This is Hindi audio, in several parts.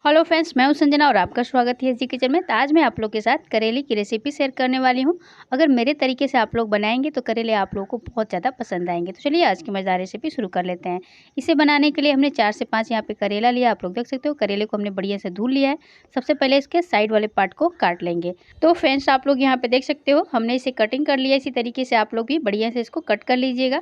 हेलो फ्रेंड्स, मैं हूं संजना और आपका स्वागत है एसजी किचन में। तो आज मैं आप लोग के साथ करेले की रेसिपी शेयर करने वाली हूं। अगर मेरे तरीके से आप लोग बनाएंगे तो करेले आप लोगों को बहुत ज़्यादा पसंद आएंगे। तो चलिए आज की मज़ेदार रेसिपी शुरू कर लेते हैं। इसे बनाने के लिए हमने 4 से 5 यहाँ पे करेला लिया। आप लोग देख सकते हो करेले को हमने बढ़िया से धुल लिया है। सबसे पहले इसके साइड वाले पार्ट को काट लेंगे। तो फ्रेंड्स, आप लोग यहाँ पे देख सकते हो हमने इसे कटिंग कर लिया। इसी तरीके से आप लोग भी बढ़िया से इसको कट कर लीजिएगा।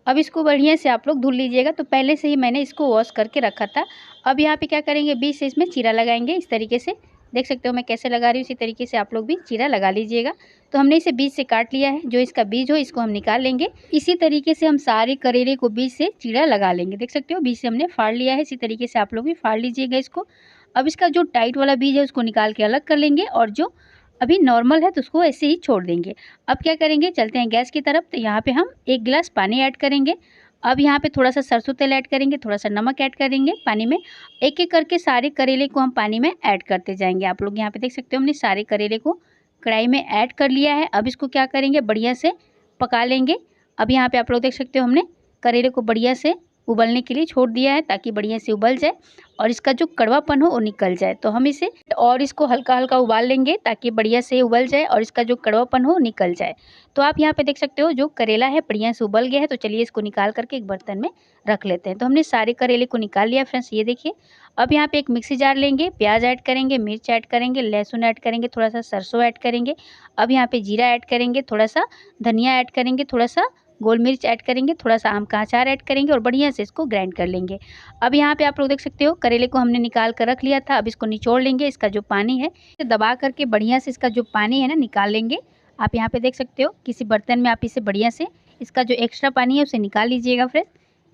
अब इसको बढ़िया से आप लोग धुल लीजिएगा। तो पहले से ही मैंने इसको वॉश करके रखा था। अब यहाँ पे क्या करेंगे, बीच से इसमें चीरा लगाएंगे। इस तरीके से देख सकते हो मैं कैसे लगा रही हूँ, इसी तरीके से आप लोग भी चीरा लगा लीजिएगा। तो हमने इसे बीच से काट लिया है। जो इसका बीज हो इसको हम निकाल लेंगे। इसी तरीके से हम सारे करेले को बीच से चीरा लगा लेंगे। देख सकते हो बीच से हमने फाड़ लिया है। इसी तरीके से आप लोग भी फाड़ लीजिएगा इसको। अब इसका जो टाइट वाला बीज है उसको निकाल के अलग कर लेंगे और जो अभी नॉर्मल है तो उसको ऐसे ही छोड़ देंगे। अब क्या करेंगे, चलते हैं गैस की तरफ। तो यहाँ पे हम 1 गिलास पानी ऐड करेंगे। अब यहाँ पे थोड़ा सा सरसों तेल ऐड करेंगे, थोड़ा सा नमक ऐड करेंगे पानी में। एक एक करके सारे करेले को हम पानी में ऐड करते जाएंगे। आप लोग यहाँ पे देख सकते हो हमने सारे करेले को कढ़ाई में ऐड कर लिया है। अब इसको क्या करेंगे, बढ़िया से पका लेंगे। अब यहाँ पे आप लोग देख सकते हो हमने करेले को बढ़िया से उबलने के लिए छोड़ दिया है ताकि बढ़िया से उबल जाए और इसका जो कड़वापन हो वो निकल जाए। तो हम इसे और इसको हल्का हल्का उबाल लेंगे ताकि बढ़िया से उबल जाए और इसका जो कड़वापन हो निकल जाए। तो आप यहाँ पे देख सकते हो जो करेला है बढ़िया से उबल गया है। तो चलिए इसको निकाल करके एक बर्तन में रख लेते हैं। तो हमने सारे करेले को निकाल लिया फ्रेंड्स, ये देखिए। अब यहाँ पे एक मिक्सी जार लेंगे, प्याज ऐड करेंगे, मिर्च ऐड करेंगे, लहसुन ऐड करेंगे, थोड़ा सा सरसों ऐड करेंगे। अब यहाँ पे जीरा ऐड करेंगे, थोड़ा सा धनिया ऐड करेंगे, थोड़ा सा गोल मिर्च ऐड करेंगे, थोड़ा सा आम का अचार ऐड करेंगे और बढ़िया से इसको ग्राइंड कर लेंगे। अब यहाँ पे आप लोग देख सकते हो करेले को हमने निकाल कर रख लिया था। अब इसको निचोड़ लेंगे। इसका जो पानी है दबा करके बढ़िया से इसका जो पानी है ना निकाल लेंगे। आप यहाँ पे देख सकते हो किसी बर्तन में आप इसे बढ़िया से इसका जो एक्स्ट्रा पानी है उसे निकाल लीजिएगा फ्रेंड्स।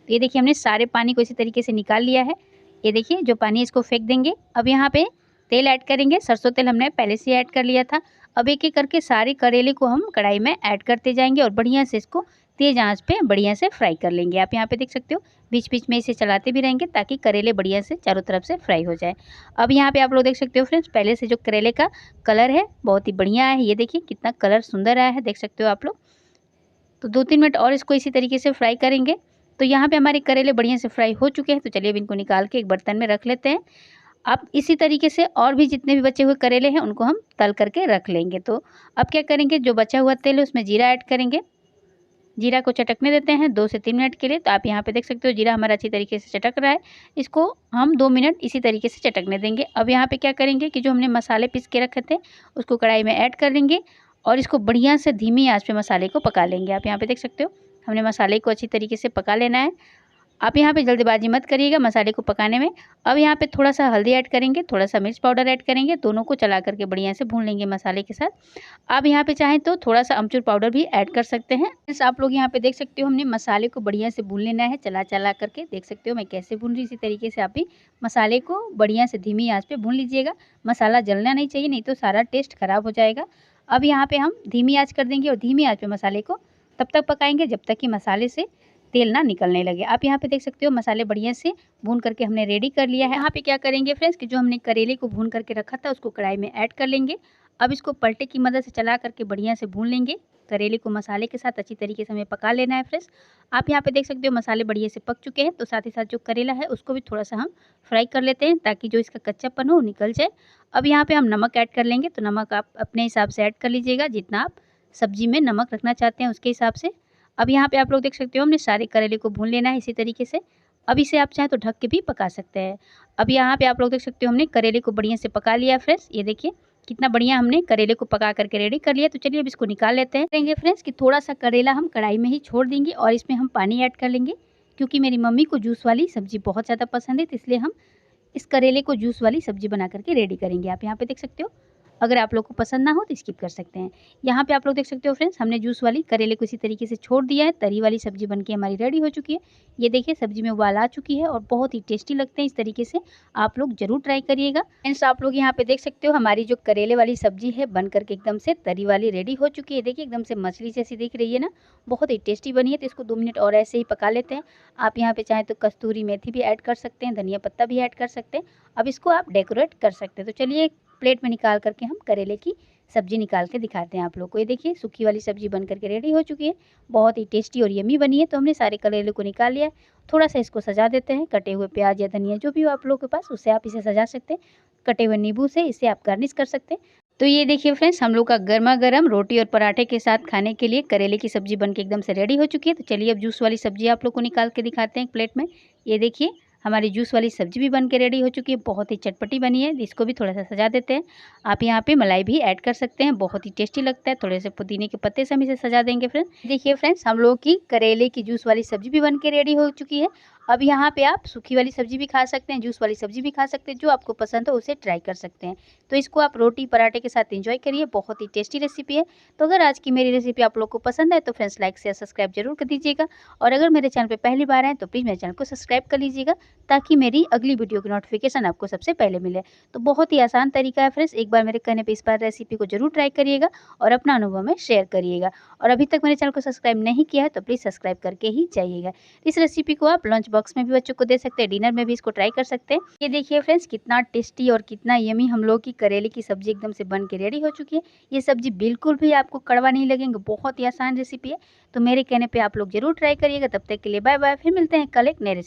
ये देखिए हमने सारे पानी को इसी तरीके से निकाल लिया है। ये देखिए जो पानी है इसको फेंक देंगे। अब यहाँ पे तेल ऐड करेंगे। सरसों तेल हमने पहले से ऐड कर लिया था। अब एक एक करके सारे करेले को हम कढ़ाई में ऐड करते जाएंगे और बढ़िया से इसको तेज आंच पे बढ़िया से फ्राई कर लेंगे। आप यहाँ पे देख सकते हो बीच बीच में इसे चलाते भी रहेंगे ताकि करेले बढ़िया से चारों तरफ से फ्राई हो जाए। अब यहाँ पे आप लोग देख सकते हो फ्रेंड्स पहले से जो करेले का कलर है बहुत ही बढ़िया है। ये देखिए कितना कलर सुंदर आया है, देख सकते हो आप लोग। तो 2-3 मिनट और इसको इसी तरीके से फ्राई करेंगे। तो यहाँ पे हमारे करेले बढ़िया से फ्राई हो चुके हैं। तो चलिए अब इनको निकाल के एक बर्तन में रख लेते हैं। अब इसी तरीके से और भी जितने भी बचे हुए करेले हैं उनको हम तल करके रख लेंगे। तो अब क्या करेंगे, जो बचा हुआ तेल है उसमें जीरा ऐड करेंगे। जीरा को चटकने देते हैं 2 से 3 मिनट के लिए। तो आप यहाँ पे देख सकते हो जीरा हमारा अच्छी तरीके से चटक रहा है। इसको हम 2 मिनट इसी तरीके से चटकने देंगे। अब यहाँ पे क्या करेंगे कि जो हमने मसाले पीस के रखे थे उसको कढ़ाई में ऐड कर देंगे और इसको बढ़िया से धीमी आंच पे मसाले को पका लेंगे। आप यहाँ पे देख सकते हो हमने मसाले को अच्छी तरीके से पका लेना है। आप यहाँ पे जल्दबाजी मत करिएगा मसाले को पकाने में। अब यहाँ पे थोड़ा सा हल्दी ऐड करेंगे, थोड़ा सा मिर्च पाउडर ऐड करेंगे, दोनों को चला करके बढ़िया से भून लेंगे मसाले के साथ। आप यहाँ पे चाहें तो थोड़ा सा अमचूर पाउडर भी ऐड कर सकते हैं। फ्रेंड्स आप लोग यहाँ पे देख सकते हो हमने मसाले को बढ़िया से भून लेना है, चला चला करके। देख सकते हो मैं कैसे भून रही, इसी तरीके से आप भी मसाले को बढ़िया से धीमी आँच पे भून लीजिएगा। मसाला जलना नहीं चाहिए, नहीं तो सारा टेस्ट खराब हो जाएगा। अब यहाँ पे हम धीमी आँच कर देंगे और धीमी आँच पे मसाले को तब तक पकाएंगे जब तक कि मसाले से तेल ना निकलने लगे। आप यहाँ पे देख सकते हो मसाले बढ़िया से भून करके हमने रेडी कर लिया है। यहाँ पे क्या करेंगे फ्रेंड्स कि जो हमने करेले को भून करके रखा था उसको कढ़ाई में ऐड कर लेंगे। अब इसको पलटे की मदद से चला करके बढ़िया से भून लेंगे। करेले को मसाले के साथ अच्छी तरीके से हमें पका लेना है फ्रेंड्स। आप यहाँ पे देख सकते हो मसाले बढ़िया से पक चुके हैं। तो साथ ही साथ जो करेला है उसको भी थोड़ा सा हम फ्राई कर लेते हैं ताकि जो इसका कच्चापन हो निकल जाए। अब यहाँ पे हम नमक ऐड कर लेंगे। तो नमक आप अपने हिसाब से ऐड कर लीजिएगा, जितना आप सब्जी में नमक रखना चाहते हैं उसके हिसाब से। अब यहाँ पे आप लोग देख सकते हो हमने सारे करेले को भून लेना है इसी तरीके से। अब इसे आप चाहें तो ढक के भी पका सकते हैं। अब यहाँ पे आप लोग देख सकते हो हमने करेले को बढ़िया से पका लिया फ्रेंड्स। ये देखिए कितना बढ़िया हमने करेले को पका करके रेडी कर लिया। तो चलिए अब इसको निकाल लेते हैं। करेंगे फ्रेंड्स कि थोड़ा सा करेला हम कढ़ाई में ही छोड़ देंगे और इसमें हम पानी ऐड कर लेंगे। क्योंकि मेरी मम्मी को जूस वाली सब्जी बहुत ज़्यादा पसंद है, तो इसलिए हम इस करेले को जूस वाली सब्जी बना करके रेडी करेंगे। आप यहाँ पे देख सकते हो, अगर आप लोग को पसंद ना हो तो स्किप कर सकते हैं। यहाँ पे आप लोग देख सकते हो फ्रेंड्स हमने जूस वाली करेले को इसी तरीके से छोड़ दिया है। तरी वाली सब्जी बनके हमारी रेडी हो चुकी है। ये देखिए सब्जी में उबाल आ चुकी है और बहुत ही टेस्टी लगते हैं। इस तरीके से आप लोग जरूर ट्राई करिएगा। फ्रेंड्स आप लोग यहाँ पे देख सकते हो हमारी जो करेले वाली सब्जी है बन करके एकदम से तरी वाली रेडी हो चुकी है। देखिए एकदम से मछली जैसी दिख रही है ना, बहुत ही टेस्टी बनी है। तो इसको 2 मिनट और ऐसे ही पका लेते हैं। आप यहाँ पे चाहें तो कस्तूरी मेथी भी ऐड कर सकते हैं, धनिया पत्ता भी ऐड कर सकते हैं। अब इसको आप डेकोरेट कर सकते हैं। तो चलिए प्लेट में निकाल करके हम करेले की सब्जी निकाल के दिखाते हैं आप लोग को। ये देखिए सूखी वाली सब्जी बन करके रेडी हो चुकी है, बहुत ही टेस्टी और यम्मी बनी है। तो हमने सारे करेले को निकाल लिया है। थोड़ा सा इसको सजा देते हैं, कटे हुए प्याज या धनिया जो भी हो आप लोगों के पास उससे आप इसे सजा सकते हैं। कटे हुए नींबू से इसे आप गार्निश कर सकते हैं। तो ये देखिए फ्रेंड्स, हम लोग का गर्मा-गर्म रोटी और पराठे के साथ खाने के लिए करेले की सब्जी बन के एकदम से रेडी हो चुकी है। तो चलिए अब जूस वाली सब्जी आप लोग को निकाल के दिखाते हैं एक प्लेट में। ये देखिए हमारी जूस वाली सब्जी भी बन के रेडी हो चुकी है, बहुत ही चटपटी बनी है। इसको भी थोड़ा सा सजा देते हैं। आप यहाँ पे मलाई भी ऐड कर सकते हैं, बहुत ही टेस्टी लगता है। थोड़े से पुदीने के पत्ते से हम इसे सजा देंगे फ्रेंड्स। देखिए फ्रेंड्स, हम लोग की करेले की जूस वाली सब्जी भी बन के रेडी हो चुकी है। अब यहाँ पे आप सूखी वाली सब्जी भी खा सकते हैं, जूस वाली सब्जी भी खा सकते हैं, जो आपको पसंद हो उसे ट्राई कर सकते हैं। तो इसको आप रोटी पराठे के साथ एंजॉय करिए, बहुत ही टेस्टी रेसिपी है। तो अगर आज की मेरी रेसिपी आप लोग को पसंद है तो फ्रेंड्स लाइक शेयर सब्सक्राइब जरूर कर दीजिएगा। और अगर मेरे चैनल पे पहली बार आए तो प्लीज़ मेरे चैनल को सब्सक्राइब कर लीजिएगा, ताकि मेरी अगली वीडियो की नोटिफिकेशन आपको सबसे पहले मिले। तो बहुत ही आसान तरीका है फ्रेंड्स, एक बार मेरे कहने पे इस बार रेसिपी को जरूर ट्राई करिएगा और अपना अनुभव में शेयर करिएगा। और अभी तक मेरे चैनल को सब्सक्राइब नहीं किया है तो प्लीज़ सब्सक्राइब करके ही जाइएगा। इस रेसिपी को आप लंच बॉक्स में भी बच्चों को दे सकते हैं, डिनर में भी इसको ट्राई कर सकते हैं। ये देखिए फ्रेंड्स, कितना टेस्टी और कितना यमी हम लोग की करेले की सब्जी एकदम से बन के रेडी हो चुकी है। ये सब्जी बिल्कुल भी आपको कड़वा नहीं लगेंगे, बहुत ही आसान रेसिपी है। तो मेरे कहने पे आप लोग जरूर ट्राई करिएगा। तब तक के लिए बाय बाय, फिर मिलते हैं कल एक नए रेसिपी।